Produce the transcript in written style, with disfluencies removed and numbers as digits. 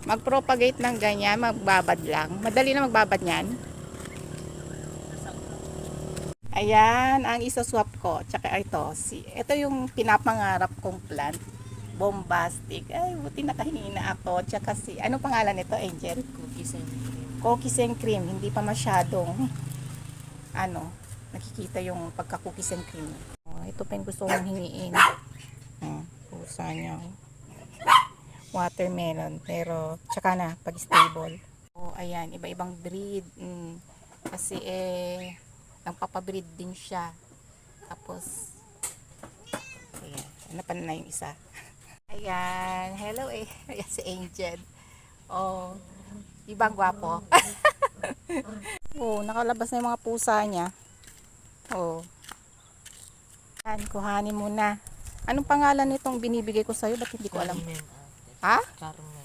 mag-propagate ng ganyan, magbabad lang. Madali na magbabad niyan. Ayan, ang isa-swap ko. Tsaka ito yung pinapangarap kong plant. Bombastic. Ay, buti nakahina ako. Tsaka anong pangalan nito, Angel? Cookies and cream. Cookies and cream. Hindi pa masyadong, nakikita yung pagka-cookies and cream. Oh, ito pa yung gusto kong hingiin. Pusa niya. Watermelon. Pero, tsaka na, pag stable. Oh, ayan, iba-ibang breed. Kasi nagpapabreed din siya. Tapos, ayan, hanapan na yung isa. Ayan, hello ayan si Angel. Oh, ibang gwapo. Oh, nakalabas na yung mga pusa niya. Oh. Ayan, kuhanin muna. Anong pangalan nitong binibigay ko sa'yo? Ba't hindi ko alam? Carmen, ate. Ha? Carmen.